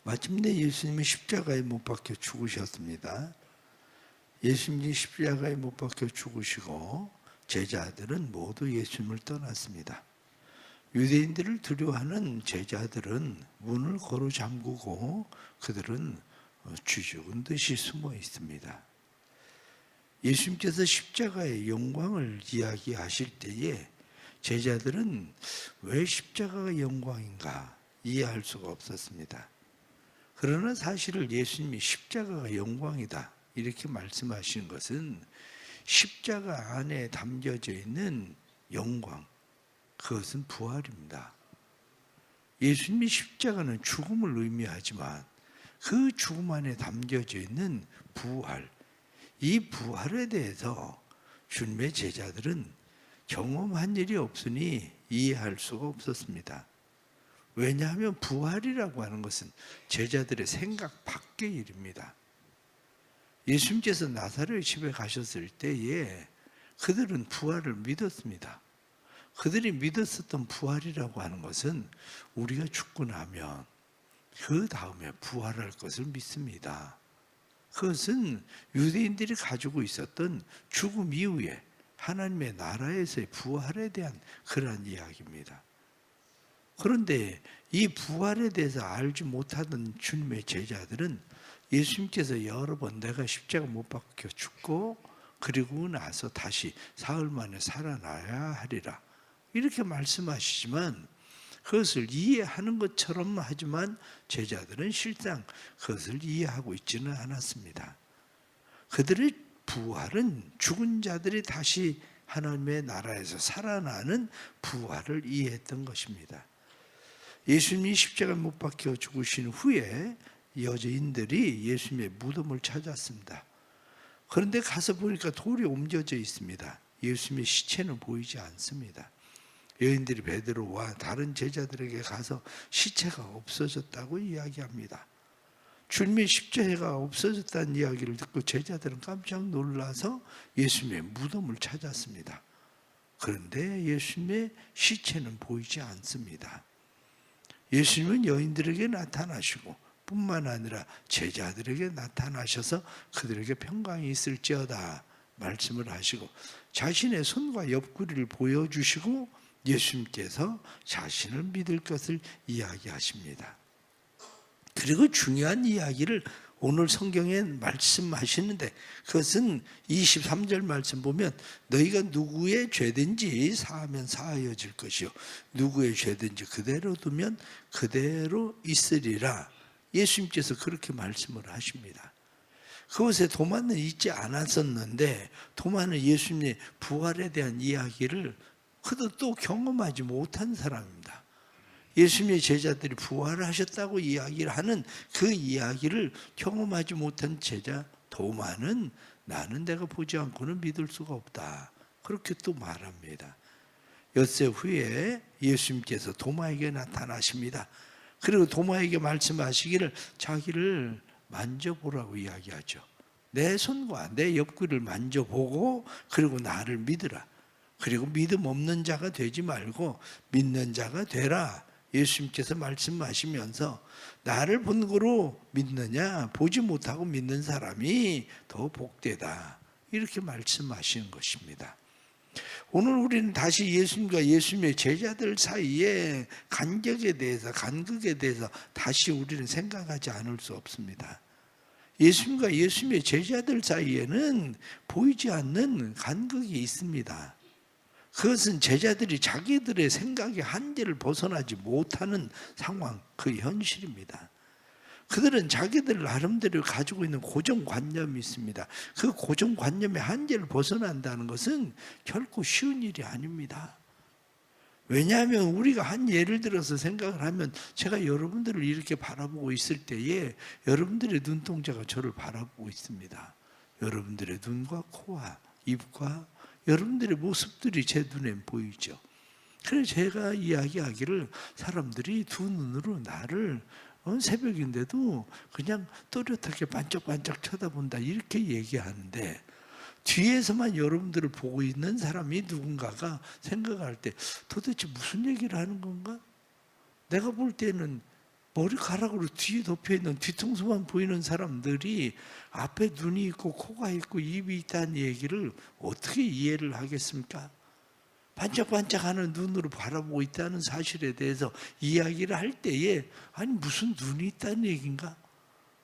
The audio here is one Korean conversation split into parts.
마침내 예수님이 십자가에 못 박혀 죽으셨습니다. 예수님이 십자가에 못 박혀 죽으시고 제자들은 모두 예수님을 떠났습니다. 유대인들을 두려워하는 제자들은 문을 고루 잠그고 그들은 쥐죽은 듯이 숨어 있습니다. 예수님께서 십자가의 영광을 이야기하실 때에 제자들은 왜 십자가가 영광인가 이해할 수가 없었습니다. 그러나 사실을 예수님이 십자가가 영광이다 이렇게 말씀하신 것은 십자가 안에 담겨져 있는 영광, 그것은 부활입니다. 예수님이 십자가는 죽음을 의미하지만 그 죽음 안에 담겨져 있는 부활, 이 부활에 대해서 주님의 제자들은 경험한 일이 없으니 이해할 수가 없었습니다. 왜냐하면 부활이라고 하는 것은 제자들의 생각 밖의 일입니다. 예수님께서 나사렛 집에 가셨을 때에 그들은 부활을 믿었습니다. 그들이 믿었었던 부활이라고 하는 것은 우리가 죽고 나면 그 다음에 부활할 것을 믿습니다. 그것은 유대인들이 가지고 있었던 죽음 이후에 하나님의 나라에서의 부활에 대한 그러한 이야기입니다. 그런데 이 부활에 대해서 알지 못하던 주님의 제자들은 예수님께서 여러 번 내가 십자가 못 박혀 죽고 그리고 나서 다시 사흘 만에 살아나야 하리라 이렇게 말씀하시지만 그것을 이해하는 것처럼 하지만 제자들은 실상 그것을 이해하고 있지는 않았습니다. 그들의 부활은 죽은 자들이 다시 하나님의 나라에서 살아나는 부활을 이해했던 것입니다. 예수님이 십자가에 못 박혀 죽으신 후에 여자인들이 예수님의 무덤을 찾았습니다. 그런데 가서 보니까 돌이 옮겨져 있습니다. 예수님의 시체는 보이지 않습니다. 여인들이 베드로와 다른 제자들에게 가서 시체가 없어졌다고 이야기합니다. 주님의 십자가가 없어졌다는 이야기를 듣고 제자들은 깜짝 놀라서 예수님의 무덤을 찾았습니다. 그런데 예수님의 시체는 보이지 않습니다. 예수님은 여인들에게 나타나시고 뿐만 아니라 제자들에게 나타나셔서 그들에게 평강이 있을지어다 말씀을 하시고 자신의 손과 옆구리를 보여주시고 예수님께서 자신을 믿을 것을 이야기하십니다. 그리고 중요한 이야기를 오늘 성경에 말씀하시는데 그것은 23절 말씀 보면 너희가 누구의 죄든지 사하면 사하여질 것이요 누구의 죄든지 그대로 두면 그대로 있으리라. 예수님께서 그렇게 말씀을 하십니다. 그것에 도마는 있지 않았었는데 도마는 예수님의 부활에 대한 이야기를 그도 또 경험하지 못한 사람입니다. 예수님의 제자들이 부활을 하셨다고 이야기를 하는 그 이야기를 경험하지 못한 제자 도마는 나는 내가 보지 않고는 믿을 수가 없다. 그렇게 또 말합니다. 엿새 후에 예수님께서 도마에게 나타나십니다. 그리고 도마에게 말씀하시기를 자기를 만져보라고 이야기하죠. 내 손과 내 옆구리를 만져보고 그리고 나를 믿으라. 그리고 믿음 없는 자가 되지 말고 믿는 자가 되라. 예수님께서 말씀하시면서 나를 본거로 믿느냐 보지 못하고 믿는 사람이 더 복되다. 이렇게 말씀하시는 것입니다. 오늘 우리는 다시 예수님과 예수님의 제자들 사이에 간격에 대해서 간극에 대해서 다시 우리는 생각하지 않을 수 없습니다. 예수님과 예수님의 제자들 사이에는 보이지 않는 간극이 있습니다. 그것은 제자들이 자기들의 생각의 한계를 벗어나지 못하는 상황, 그 현실입니다. 그들은 자기들 나름대로 가지고 있는 고정관념이 있습니다. 그 고정관념의 한계를 벗어난다는 것은 결코 쉬운 일이 아닙니다. 왜냐하면 우리가 한 예를 들어서 생각을 하면 제가 여러분들을 이렇게 바라보고 있을 때에 여러분들의 눈동자가 저를 바라보고 있습니다. 여러분들의 눈과 코와 입과 여러분들의 모습들이 제 눈에 보이죠. 그래서 제가 이야기하기를 사람들이 두 눈으로 나를 새벽인데도 그냥 또렷하게 반짝반짝 쳐다본다 이렇게 얘기하는데 뒤에서만 여러분들을 보고 있는 사람이 누군가가 생각할 때 도대체 무슨 얘기를 하는 건가? 내가 볼 때는 머리카락으로 뒤에 덮여있는 뒤통수만 보이는 사람들이 앞에 눈이 있고 코가 있고 입이 있다는 얘기를 어떻게 이해를 하겠습니까? 반짝반짝하는 눈으로 바라보고 있다는 사실에 대해서 이야기를 할 때에 아니 무슨 눈이 있다는 얘기인가?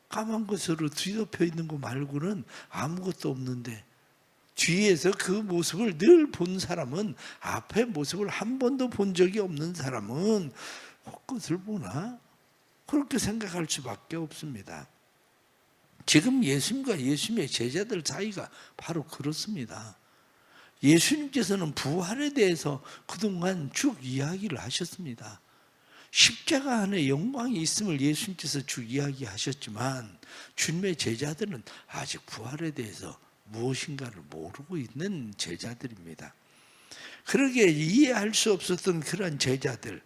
까만 것으로 뒤덮여 있는 거 말고는 아무것도 없는데 뒤에서 그 모습을 늘 본 사람은 앞에 모습을 한 번도 본 적이 없는 사람은 헛것을 보나? 그렇게 생각할 수밖에 없습니다. 지금 예수님과 예수님의 제자들 사이가 바로 그렇습니다. 예수님께서는 부활에 대해서 그동안 쭉 이야기를 하셨습니다. 십자가 안에 영광이 있음을 예수님께서 쭉 이야기하셨지만 주님의 제자들은 아직 부활에 대해서 무엇인가를 모르고 있는 제자들입니다. 그러기에 이해할 수 없었던 그런 제자들,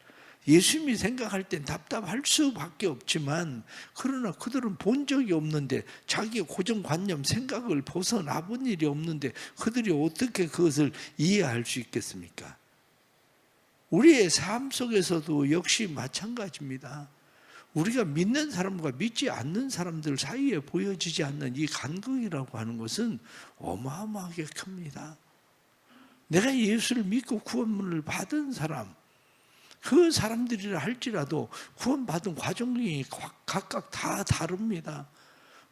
예수님이 생각할 땐 답답할 수밖에 없지만 그러나 그들은 본 적이 없는데 자기의 고정관념, 생각을 벗어나 본 일이 없는데 그들이 어떻게 그것을 이해할 수 있겠습니까? 우리의 삶 속에서도 역시 마찬가지입니다. 우리가 믿는 사람과 믿지 않는 사람들 사이에 보여지지 않는 이 간극이라고 하는 것은 어마어마하게 큽니다. 내가 예수를 믿고 구원을 받은 사람, 그 사람들이라 할지라도 구원받은 과정이 각각 다 다릅니다.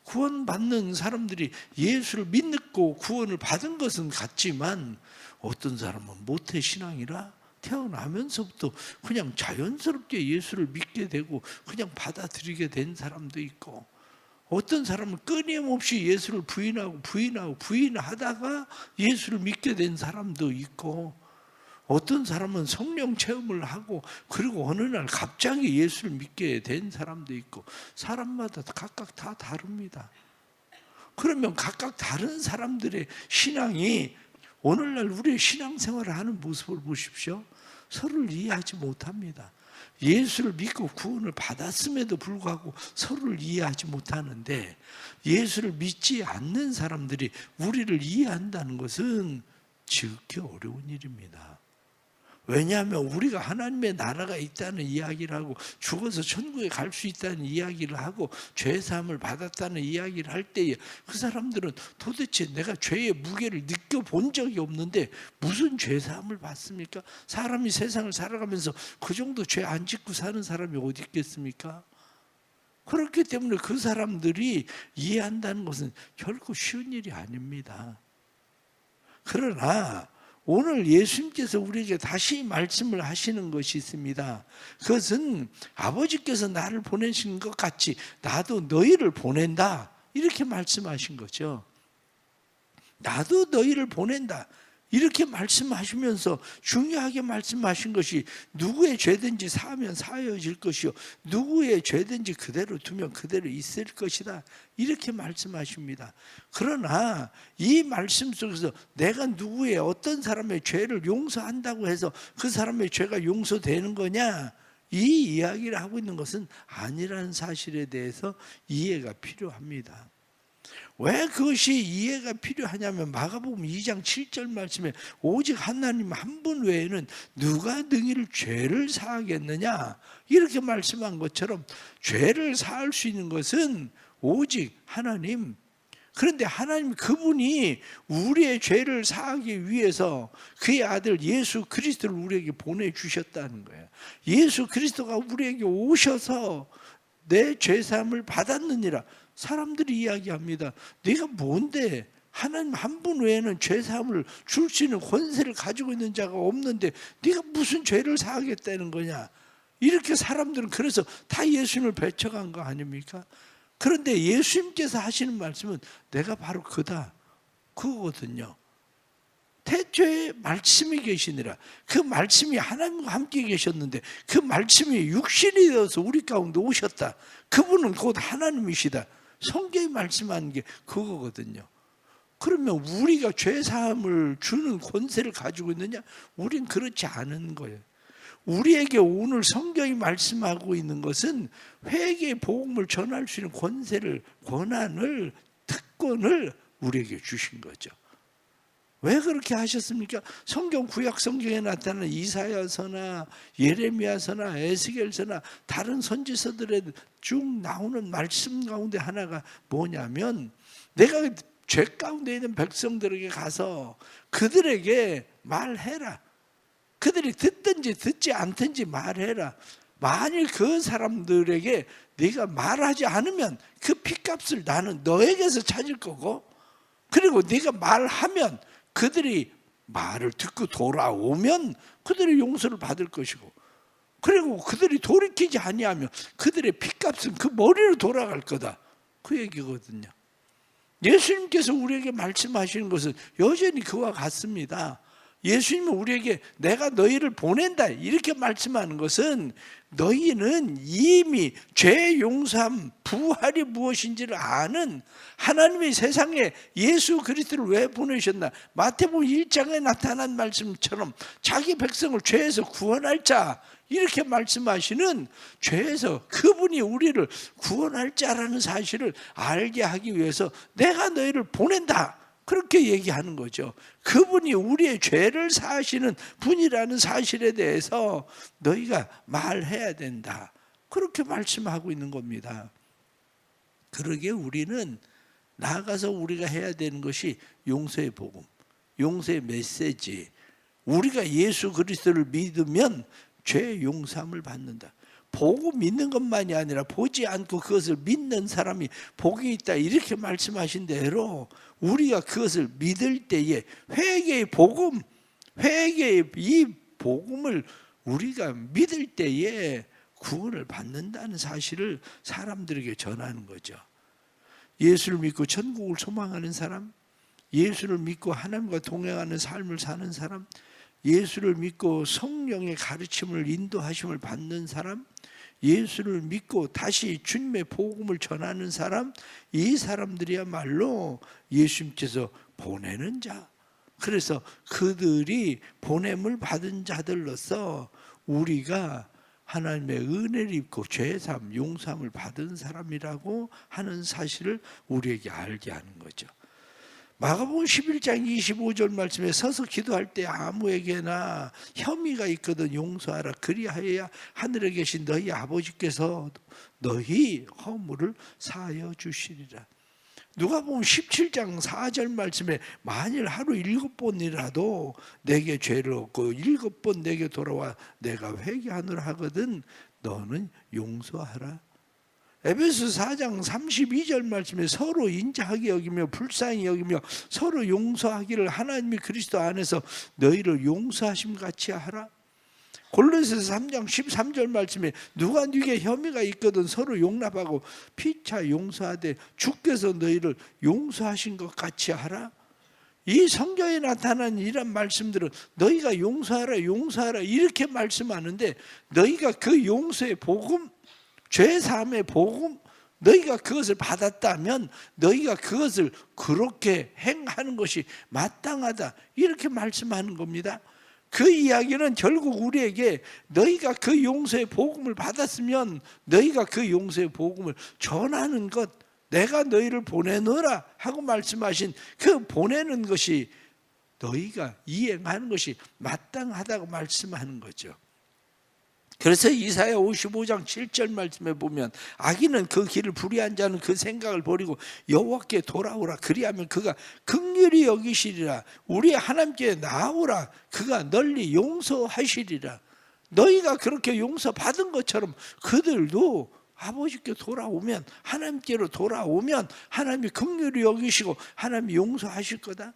구원받는 사람들이 예수를 믿고 구원을 받은 것은 같지만 어떤 사람은 모태신앙이라 태어나면서부터 그냥 자연스럽게 예수를 믿게 되고 그냥 받아들이게 된 사람도 있고, 어떤 사람은 끊임없이 예수를 부인하다가 예수를 믿게 된 사람도 있고, 어떤 사람은 성령 체험을 하고 그리고 어느 날 갑자기 예수를 믿게 된 사람도 있고, 사람마다 각각 다 다릅니다. 그러면 각각 다른 사람들의 신앙이 오늘날 우리의 신앙생활을 하는 모습을 보십시오. 서로를 이해하지 못합니다. 예수를 믿고 구원을 받았음에도 불구하고 서로를 이해하지 못하는데, 예수를 믿지 않는 사람들이 우리를 이해한다는 것은 지극히 어려운 일입니다. 왜냐하면 우리가 하나님의 나라가 있다는 이야기를 하고 죽어서 천국에 갈 수 있다는 이야기를 하고 죄사함을 받았다는 이야기를 할 때에 그 사람들은 도대체 내가 죄의 무게를 느껴본 적이 없는데 무슨 죄사함을 받습니까? 사람이 세상을 살아가면서 그 정도 죄 안 짓고 사는 사람이 어디 있겠습니까? 그렇기 때문에 그 사람들이 이해한다는 것은 결코 쉬운 일이 아닙니다. 그러나 오늘 예수님께서 우리에게 다시 말씀을 하시는 것이 있습니다. 그것은 아버지께서 나를 보내신 것 같이 나도 너희를 보낸다, 이렇게 말씀하신 거죠. 나도 너희를 보낸다 이렇게 말씀하시면서 중요하게 말씀하신 것이 누구의 죄든지 사하면 사하여질 것이요 누구의 죄든지 그대로 두면 그대로 있을 것이다, 이렇게 말씀하십니다. 그러나 이 말씀 속에서 내가 누구의 어떤 사람의 죄를 용서한다고 해서 그 사람의 죄가 용서되는 거냐, 이 이야기를 하고 있는 것은 아니라는 사실에 대해서 이해가 필요합니다. 왜 그것이 이해가 필요하냐면 마가복음 2장 7절 말씀에 오직 하나님 한 분 외에는 누가 능히 죄를 사하겠느냐, 이렇게 말씀한 것처럼 죄를 사할 수 있는 것은 오직 하나님. 그런데 하나님 그분이 우리의 죄를 사하기 위해서 그의 아들 예수 그리스도를 우리에게 보내주셨다는 거예요. 예수 그리스도가 우리에게 오셔서 내 죄사함을 받았느니라. 사람들이 이야기합니다. 네가 뭔데 하나님 한 분 외에는 죄사함을 줄 수 있는 권세를 가지고 있는 자가 없는데 네가 무슨 죄를 사하겠다는 거냐, 이렇게 사람들은 그래서 다 예수님을 배척한 거 아닙니까? 그런데 예수님께서 하시는 말씀은 내가 바로 그다, 그거거든요. 태초에 말씀이 계시니라. 그 말씀이 하나님과 함께 계셨는데 그 말씀이 육신이 되어서 우리 가운데 오셨다. 그분은 곧 하나님이시다. 성경이 말씀하는 게 그거거든요. 그러면 우리가 죄사함을 주는 권세를 가지고 있느냐? 우린 그렇지 않은 거예요. 우리에게 오늘 성경이 말씀하고 있는 것은 회개의 복음을 전할 수 있는 권세를, 권한을, 특권을 우리에게 주신 거죠. 왜 그렇게 하셨습니까? 성경 구약 성경에 나타나는 이사야서나 예레미야서나 에스겔서나 다른 선지서들에 쭉 나오는 말씀 가운데 하나가 뭐냐면 내가 죄 가운데 있는 백성들에게 가서 그들에게 말해라. 그들이 듣든지 듣지 않든지 말해라. 만일 그 사람들에게 네가 말하지 않으면 그 핏값을 나는 너에게서 찾을 거고, 그리고 네가 말하면 그들이 말을 듣고 돌아오면 그들이 용서를 받을 것이고, 그리고 그들이 돌이키지 아니하면 그들의 핏값은 그 머리로 돌아갈 거다, 그 얘기거든요. 예수님께서 우리에게 말씀하시는 것은 여전히 그와 같습니다. 예수님은 우리에게 내가 너희를 보낸다 이렇게 말씀하는 것은 너희는 이미 죄 용서함, 부활이 무엇인지를 아는 하나님이 세상에 예수 그리스도를 왜 보내셨나, 마태복음 1장에 나타난 말씀처럼 자기 백성을 죄에서 구원할 자 이렇게 말씀하시는, 죄에서 그분이 우리를 구원할 자라는 사실을 알게 하기 위해서 내가 너희를 보낸다 그렇게 얘기하는 거죠. 그분이 우리의 죄를 사하시는 분이라는 사실에 대해서 너희가 말해야 된다 그렇게 말씀하고 있는 겁니다. 그러기에 우리는 나아가서 우리가 해야 되는 것이 용서의 복음, 용서의 메시지. 우리가 예수 그리스도를 믿으면 죄 용서함을 받는다. 보고 믿는 것만이 아니라 보지 않고 그것을 믿는 사람이 복이 있다 이렇게 말씀하신 대로 우리가 그것을 믿을 때에 회개의 복음, 회개의 이 복음을 우리가 믿을 때에 구원을 받는다는 사실을 사람들에게 전하는 거죠. 예수를 믿고 천국을 소망하는 사람, 예수를 믿고 하나님과 동행하는 삶을 사는 사람, 예수를 믿고 성령의 가르침을 인도하심을 받는 사람, 예수를 믿고 다시 주님의 복음을 전하는 사람, 이 사람들이야말로 예수님께서 보내는 자. 그래서 그들이 보냄을 받은 자들로서 우리가 하나님의 은혜를 입고 죄사함, 용서함을 받은 사람이라고 하는 사실을 우리에게 알게 하는 거죠. 마가복음 11장 25절 말씀에 서서 기도할 때 아무에게나 혐의가 있거든 용서하라. 그리하여야 하늘에 계신 너희 아버지께서 너희 허물을 사하여 주시리라. 누가복음 17장 4절 말씀에 만일 하루 7번이라도 내게 죄를 얻고 7번 내게 돌아와 내가 회개하노라 하거든 너는 용서하라. 에베소 4장 32절 말씀에 서로 인자하게 여기며 불쌍히 여기며 서로 용서하기를 하나님이 그리스도 안에서 너희를 용서하심 같이 하라. 골로새서 3장 13절 말씀에 누가 네게 혐의가 있거든 서로 용납하고 피차 용서하되 주께서 너희를 용서하신 것 같이 하라. 이 성경에 나타난 이런 말씀들은 너희가 용서하라 용서하라 이렇게 말씀하는데, 너희가 그 용서의 복음, 죄사함의 복음, 너희가 그것을 받았다면 너희가 그것을 그렇게 행하는 것이 마땅하다 이렇게 말씀하는 겁니다. 그 이야기는 결국 우리에게 너희가 그 용서의 복음을 받았으면 너희가 그 용서의 복음을 전하는 것, 내가 너희를 보내노라 하고 말씀하신 그 보내는 것이 너희가 이행하는 것이 마땅하다고 말씀하는 거죠. 그래서 이사야 55장 7절 말씀에 보면 악인은 그 길을 불의한 자는 그 생각을 버리고 여호와께 돌아오라. 그리하면 그가 긍휼히 여기시리라. 우리 하나님께 나오라. 그가 널리 용서하시리라. 너희가 그렇게 용서받은 것처럼 그들도 아버지께 돌아오면, 하나님께로 돌아오면 하나님이 긍휼히 여기시고 하나님이 용서하실 거다.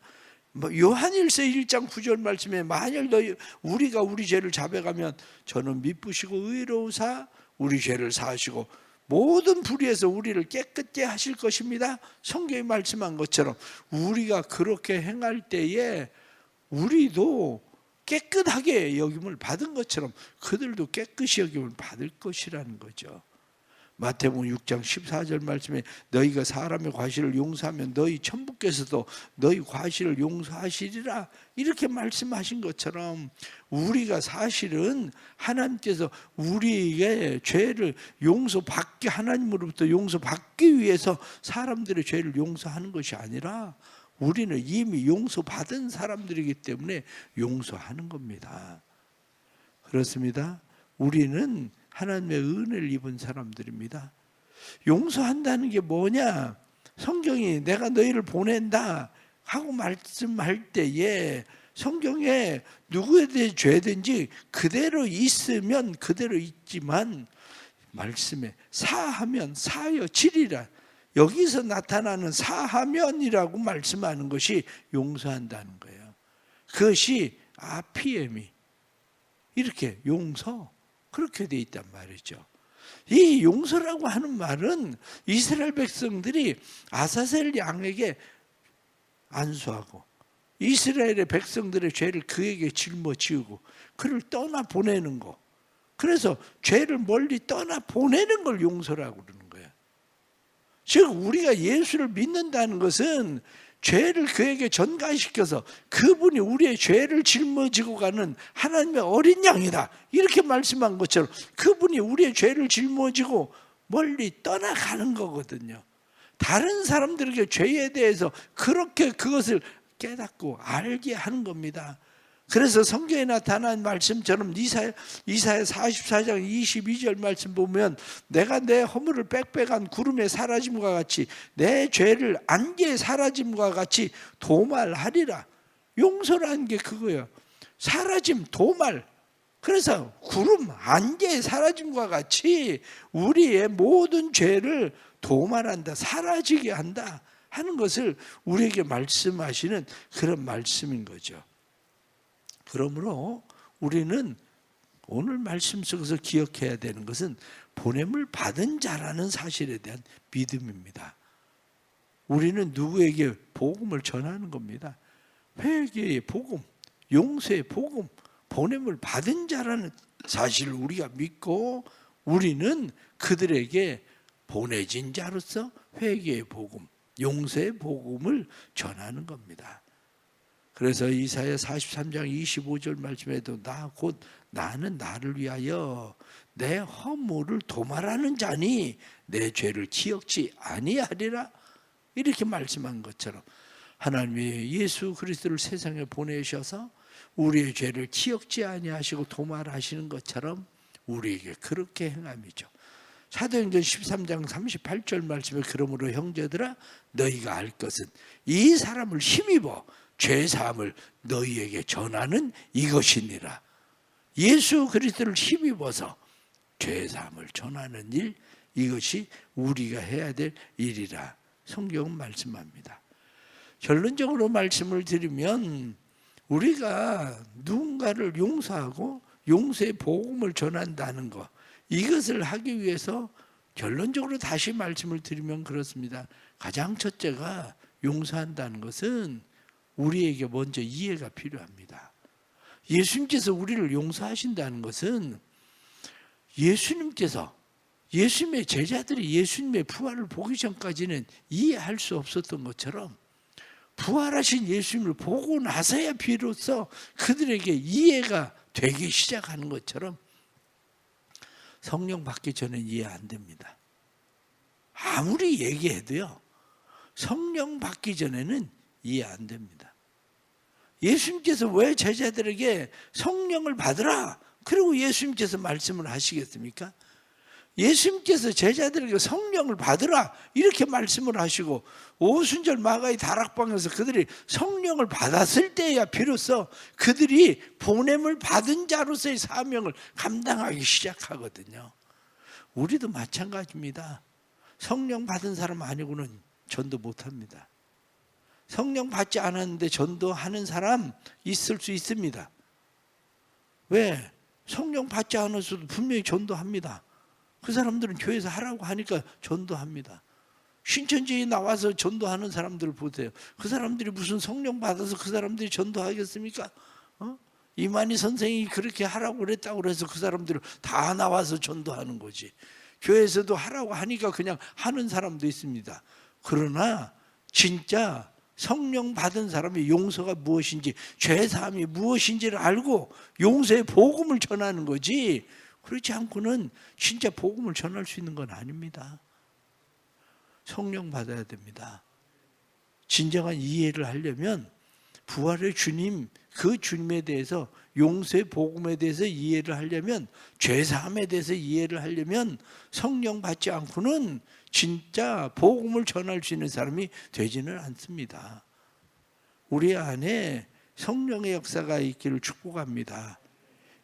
요한일서 1장 9절 말씀에 만일 우리가 우리 죄를 자백하면 저는 미쁘시고 의로우사 우리 죄를 사하시고 모든 불의에서 우리를 깨끗게 하실 것입니다. 성경이 말씀한 것처럼 우리가 그렇게 행할 때에 우리도 깨끗하게 여김을 받은 것처럼 그들도 깨끗이 여김을 받을 것이라는 거죠. 마태복음 6장 14절 말씀에 너희가 사람의 과실을 용서하면 너희 천부께서도 너희 과실을 용서하시리라 이렇게 말씀하신 것처럼 우리가 사실은 하나님께서 우리의 죄를 용서받기, 하나님으로부터 용서받기 위해서 사람들의 죄를 용서하는 것이 아니라 우리는 이미 용서받은 사람들이기 때문에 용서하는 겁니다. 그렇습니다. 우리는 하나님의 은혜를 입은 사람들입니다. 용서한다는 게 뭐냐? 성경이 내가 너희를 보낸다 하고 말씀할 때에 성경에 누구에 대해 죄든지 그대로 있으면 그대로 있지만 말씀에 사하면 사하여 지리라. 여기서 나타나는 사하면이라고 말씀하는 것이 용서한다는 거예요. 그것이 아피엠이 이렇게 용서 그렇게 돼 있단 말이죠. 이 용서라고 하는 말은 이스라엘 백성들이 아사셀 양에게 안수하고 이스라엘의 백성들의 죄를 그에게 짊어지우고 그를 떠나 보내는 거. 그래서 죄를 멀리 떠나 보내는 걸 용서라고 그러는 거예요. 즉 우리가 예수를 믿는다는 것은 죄를 그에게 전가시켜서 그분이 우리의 죄를 짊어지고 가는 하나님의 어린 양이다 이렇게 말씀한 것처럼 그분이 우리의 죄를 짊어지고 멀리 떠나가는 거거든요. 다른 사람들에게 죄에 대해서 그렇게 그것을 깨닫고 알게 하는 겁니다. 그래서 성경에 나타난 말씀처럼 이사야 44장 22절 말씀 보면 내가 내 허물을 빽빽한 구름에 사라짐과 같이 내 죄를 안개에 사라짐과 같이 도말하리라. 용서라는 게 그거예요. 사라짐, 도말. 그래서 구름, 안개에 사라짐과 같이 우리의 모든 죄를 도말한다, 사라지게 한다 하는 것을 우리에게 말씀하시는 그런 말씀인 거죠. 그러므로 우리는 오늘 말씀 속에서 기억해야 되는 것은 보냄을 받은 자라는 사실에 대한 믿음입니다. 우리는 누구에게 복음을 전하는 겁니다. 회개의 복음, 용서의 복음, 보냄을 받은 자라는 사실을 우리가 믿고 우리는 그들에게 보내진 자로서 회개의 복음, 용서의 복음을 전하는 겁니다. 그래서 이사야 43장 25절 말씀에도 나는 나를 위하여 내 허물을 도말하는 자니 내 죄를 기억지 아니하리라 이렇게 말씀한 것처럼 하나님이 예수 그리스도를 세상에 보내셔서 우리의 죄를 기억지 아니하시고 도말하시는 것처럼 우리에게 그렇게 행함이죠. 사도행전 13장 38절 말씀에 그러므로 형제들아 너희가 알 것은 이 사람을 힘입어 죄사함을 너희에게 전하는 이것이니라. 예수 그리스도를 힘입어서 죄사함을 전하는 일, 이것이 우리가 해야 될 일이라 성경은 말씀합니다. 결론적으로 말씀을 드리면 우리가 누군가를 용서하고 용서의 복음을 전한다는 것, 이것을 하기 위해서 결론적으로 다시 말씀을 드리면 그렇습니다. 가장 첫째가 용서한다는 것은 우리에게 먼저 이해가 필요합니다. 예수님께서 우리를 용서하신다는 것은 예수님의 제자들이 예수님의 부활을 보기 전까지는 이해할 수 없었던 것처럼 부활하신 예수님을 보고 나서야 비로소 그들에게 이해가 되기 시작하는 것처럼 성령 받기 전에는 이해 안 됩니다. 아무리 얘기해도요, 성령 받기 전에는 이해 안 됩니다. 예수님께서 왜 제자들에게 성령을 받으라 그리고 예수님께서 말씀을 하시겠습니까? 예수님께서 제자들에게 성령을 받으라 이렇게 말씀을 하시고 오순절 마가의 다락방에서 그들이 성령을 받았을 때야 비로소 그들이 보냄을 받은 자로서의 사명을 감당하기 시작하거든요. 우리도 마찬가지입니다. 성령 받은 사람 아니고는 전도 못합니다. 성령 받지 않았는데 전도하는 사람 있을 수 있습니다. 왜? 성령 받지 않았어도 분명히 전도합니다. 그 사람들은 교회에서 하라고 하니까 전도합니다. 신천지에 나와서 전도하는 사람들을 보세요. 그 사람들이 무슨 성령 받아서 그 사람들이 전도하겠습니까? 이만희 선생이 그렇게 하라고 그랬다고 그래서 그 사람들을 다 나와서 전도하는 거지. 교회에서도 하라고 하니까 그냥 하는 사람도 있습니다. 그러나 진짜 성령 받은 사람이 용서가 무엇인지, 죄사함이 무엇인지를 알고 용서의 복음을 전하는 거지, 그렇지 않고는 진짜 복음을 전할 수 있는 건 아닙니다. 성령 받아야 됩니다. 진정한 이해를 하려면 부활의 주님, 그 주님에 대해서, 용서의 복음에 대해서 이해를 하려면, 죄사함에 대해서 이해를 하려면 성령 받지 않고는 진짜 복음을 전할 수 있는 사람이 되지는 않습니다. 우리 안에 성령의 역사가 있기를 축복합니다.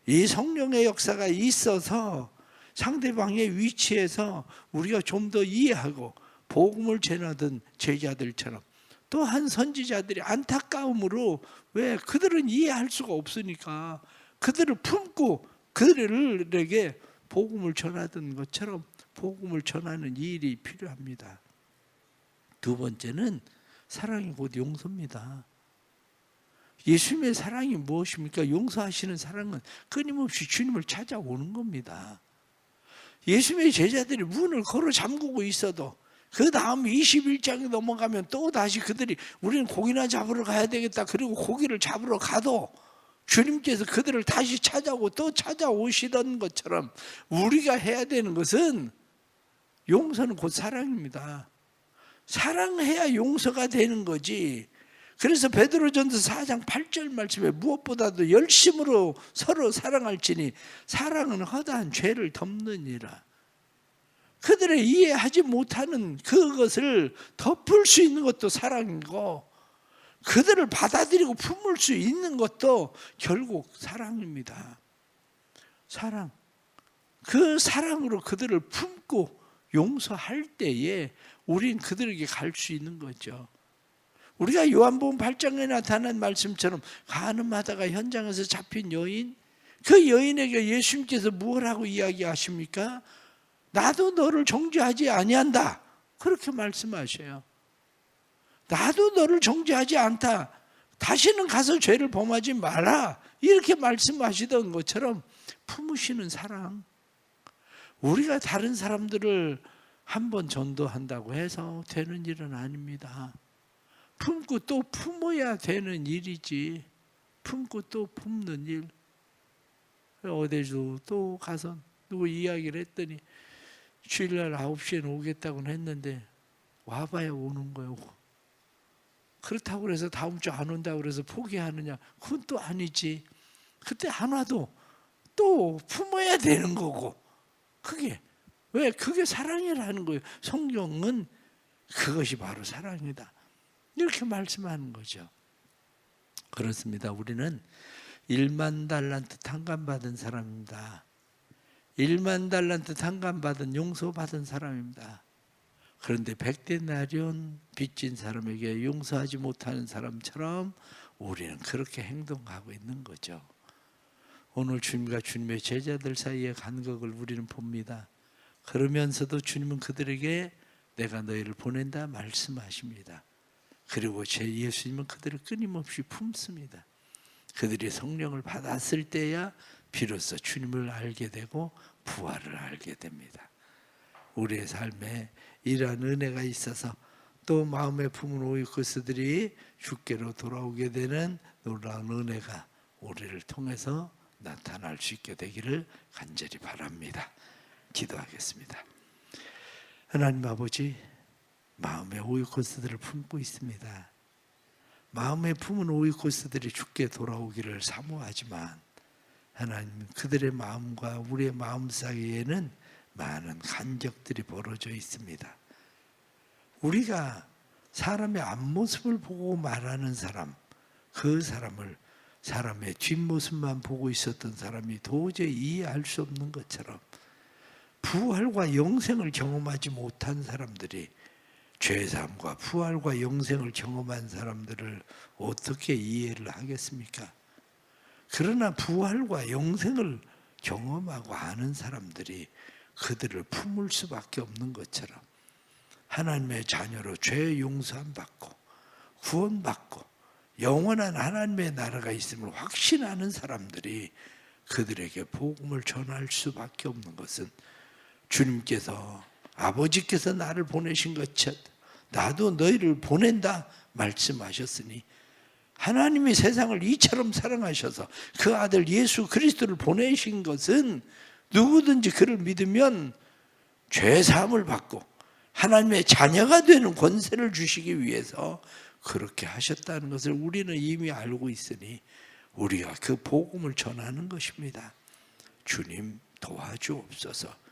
이 성령의 역사가 있어서 상대방의 위치에서 우리가 좀 더 이해하고 복음을 전하던 제자들처럼, 또 한 선지자들이 안타까움으로, 왜 그들은 이해할 수가 없으니까 그들을 품고 그들에게 복음을 전하던 것처럼 복음을 전하는 일이 필요합니다. 두 번째는 사랑이 곧 용서입니다. 예수님의 사랑이 무엇입니까? 용서하시는 사랑은 끊임없이 주님을 찾아오는 겁니다. 예수님의 제자들이 문을 걸어 잠그고 있어도 그 다음 21장이 넘어가면 또 다시 그들이 우리는 고기나 잡으러 가야 되겠다, 그리고 고기를 잡으러 가도 주님께서 그들을 다시 찾아오고 또 찾아오시던 것처럼 우리가 해야 되는 것은, 용서는 곧 사랑입니다. 사랑해야 용서가 되는 거지. 그래서 베드로전서 4장 8절 말씀에 무엇보다도 열심으로 서로 사랑할지니 사랑은 허다한 죄를 덮느니라. 그들의 이해하지 못하는 그것을 덮을 수 있는 것도 사랑이고, 그들을 받아들이고 품을 수 있는 것도 결국 사랑입니다. 사랑. 그 사랑으로 그들을 품고 용서할 때에 우린 그들에게 갈 수 있는 거죠. 우리가 요한복음 8장에 나타난 말씀처럼 가늠하다가 현장에서 잡힌 여인, 그 여인에게 예수님께서 무엇라고 이야기하십니까? 나도 너를 정죄하지 아니한다, 그렇게 말씀하셔요. 나도 너를 정죄하지 않다, 다시는 가서 죄를 범하지 마라, 이렇게 말씀하시던 것처럼 품으시는 사랑. 우리가 다른 사람들을 한번 전도한다고 해서 되는 일은 아닙니다. 품고 또 품어야 되는 일이지. 품고 또 품는 일. 어디서 또 가서 누구 이야기를 했더니 주일날 9시에 오겠다고는 했는데 와봐야 오는 거예요. 그렇다고 해서 다음 주 안 온다고 그래서 포기하느냐? 그건 또 아니지. 그때 안 와도 또 품어야 되는 거고. 그게 왜? 그게 사랑이라는 거예요. 성경은 그것이 바로 사랑이다, 이렇게 말씀하는 거죠. 그렇습니다. 우리는 1만 달란트 탕감받은 사람입니다. 1만 달란트 탕감받은, 용서받은 사람입니다. 그런데 100데나리온 빚진 사람에게 용서하지 못하는 사람처럼 우리는 그렇게 행동하고 있는 거죠. 오늘 주님과 주님의 제자들 사이의 간극을 우리는 봅니다. 그러면서도 주님은 그들에게 내가 너희를 보낸다 말씀하십니다. 그리고 제 예수님은 그들을 끊임없이 품습니다. 그들이 성령을 받았을 때야 비로소 주님을 알게 되고 부활을 알게 됩니다. 우리의 삶에 이러한 은혜가 있어서 또 마음에 품은 오이코스들이 주께로 돌아오게 되는 놀라운 은혜가 우리를 통해서 나타날 수 있게 되기를 간절히 바랍니다. 기도하겠습니다. 하나님 아버지, 마음의 오이코스들을 품고 있습니다. 마음에 품은 오이코스들이 주께 돌아오기를 사모하지만 하나님, 그들의 마음과 우리의 마음 사이에는 많은 간격들이 벌어져 있습니다. 우리가 사람의 앞모습을 보고 말하는 사람, 그 사람을 사람의 뒷모습만 보고 있었던 사람이 도저히 이해할 수 없는 것처럼 부활과 영생을 경험하지 못한 사람들이 죄사함과 부활과 영생을 경험한 사람들을 어떻게 이해를 하겠습니까? 그러나 부활과 영생을 경험하고 아는 사람들이 그들을 품을 수밖에 없는 것처럼 하나님의 자녀로 죄 용서함 받고 구원받고 영원한 하나님의 나라가 있음을 확신하는 사람들이 그들에게 복음을 전할 수밖에 없는 것은 주님께서, 아버지께서 나를 보내신 것처럼 나도 너희를 보낸다 말씀하셨으니, 하나님이 세상을 이처럼 사랑하셔서 그 아들 예수 그리스도를 보내신 것은 누구든지 그를 믿으면 죄사함을 받고 하나님의 자녀가 되는 권세를 주시기 위해서 그렇게 하셨다는 것을 우리는 이미 알고 있으니 우리가 그 복음을 전하는 것입니다. 주님 도와주옵소서.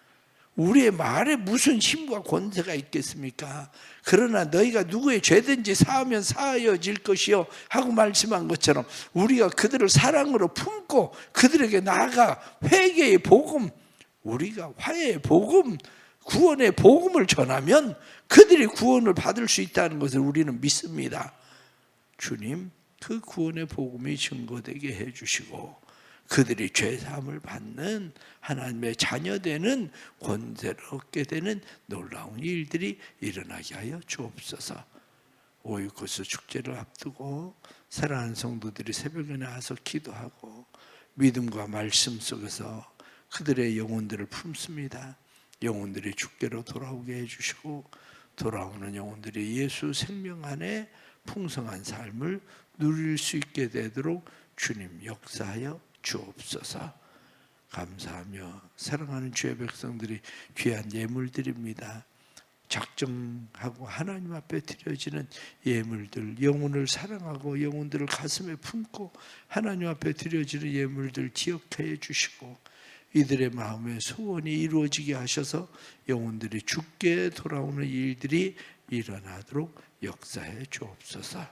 우리의 말에 무슨 힘과 권세가 있겠습니까? 그러나 너희가 누구의 죄든지 사하면 사하여질 것이요 하고 말씀한 것처럼 우리가 그들을 사랑으로 품고 그들에게 나아가 회개의 복음, 우리가 화해의 복음, 구원의 복음을 전하면 그들이 구원을 받을 수 있다는 것을 우리는 믿습니다. 주님, 그 구원의 복음이 증거되게 해주시고 그들이 죄사함을 받는 하나님의 자녀되는 권세를 얻게 되는 놀라운 일들이 일어나게 하여 주옵소서. 오이코스 축제를 앞두고 사랑하는 성도들이 새벽에 나와서 기도하고 믿음과 말씀 속에서 그들의 영혼들을 품습니다. 영혼들이 주께로 돌아오게 해주시고 돌아오는 영혼들이 예수 생명 안에 풍성한 삶을 누릴 수 있게 되도록 주님 역사하여 주옵소서. 감사하며 사랑하는 주의 백성들이 귀한 예물들입니다. 작정하고 하나님 앞에 드려지는 예물들, 영혼을 사랑하고 영혼들을 가슴에 품고 하나님 앞에 드려지는 예물들 기억해 주시고 이들의 마음의 소원이 이루어지게 하셔서 영혼들이 주께 돌아오는 일들이 일어나도록 역사해 주옵소서.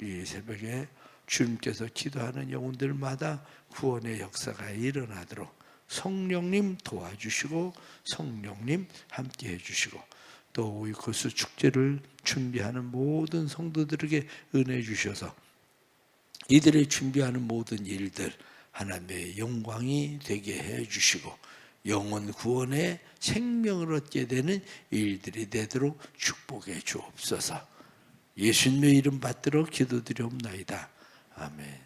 이 새벽에 주님께서 기도하는 영혼들마다 구원의 역사가 일어나도록 성령님 도와주시고 성령님 함께해 주시고 또 오이코스 축제를 준비하는 모든 성도들에게 은혜 주셔서 이들의 준비하는 모든 일들 하나님의 영광이 되게 해 주시고 영혼 구원의 생명을 얻게 되는 일들이 되도록 축복해 주옵소서. 예수님의 이름 받들어 기도드리옵나이다. 아멘.